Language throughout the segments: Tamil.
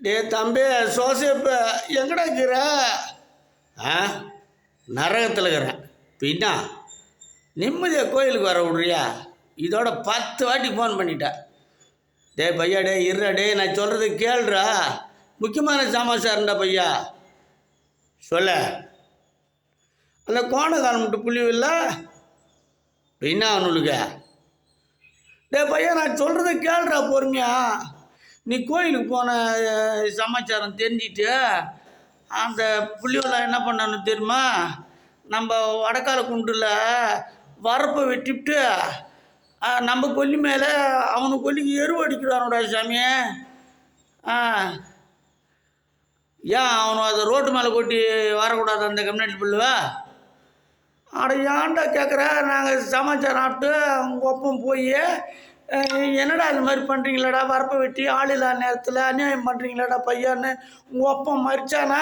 டே தம்பி சோசியப்ப எங்கடா இருக்கிற? ஆ நரகத்தில் இருக்கிறேன். பின்னா நிம்மதியாக கோயிலுக்கு வர விட்றியா? இதோட 10 வாட்டி ஃபோன் பண்ணிட்டேன். டே பையா, டே இருடா, டே நான் சொல்கிறது கேளுடா. முக்கியமான சமாச்சாரம்டா பையா. சொல்ல அந்த கோணக்காலம் மட்டும் புள்ளிவில்லை பின்னா அவனுக்கு. டே பையா, நான் சொல்கிறத கேளுடா பொறுமையா. நீ கோயிலுக்கு போன சமாச்சாரம் தெரிஞ்சிட்டு அந்த புள்ளிவெல்லாம் என்ன பண்ணான்னு தெரியுமா? நம்ம வடக்கால குண்டில் வரப்பை வெட்டிவிட்டு நம்ம கொல்லி மேலே அவனுக்கு கொல்லிக்கு எருவு அடிக்கிறானோடா சாமி. ஏன் அவனு அதை ரோட்டு மேலே கொட்டி வரக்கூடாது அந்த கம்யூனிட்டி புல்லுவா? அட ஏன்டா கேட்குற? நாங்கள் சமாச்சாரம் ஆட்டு உங்கள் ஒப்பம் போய் என்னடா இது மாதிரி பண்ணுறீங்களாடா, வரப்பை வெட்டி ஆள் இல்லாத நேரத்தில் அநியாயம் பண்ணுறீங்களாடா பையான்னு உங்கள் ஒப்பம் மறிச்சானா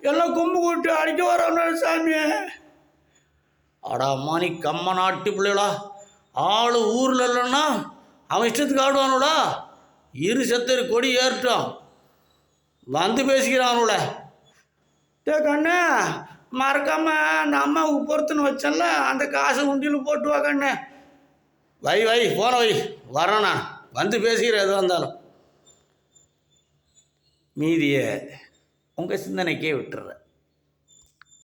எல்லாம் கும்பு கூட்டு அடிக்க வரோன்னு சாமி. அடா மாணி கம்ம நாட்டு பிள்ளைகளா, ஆள் ஊரில் இல்லைன்னா அவன் இஷ்டத்துக்கு ஆடுவானுடா. இரு செத்தரு கொடி ஏறட்டும் வந்து பேசிக்கிறானுல. டே கண்ணு, மறக்காமல் அந்த அம்மாவுக்கு பொறுத்துன்னு வச்சேன்ல அந்த காசை உண்டியில் போட்டு வா கண்ணு. வை போன வை, வரேண்ணா வந்து பேசிக்கிறேன் எதுவாக இருந்தாலும். மீதியை உங்கள் சிந்தனைக்கே விட்டுறேன்.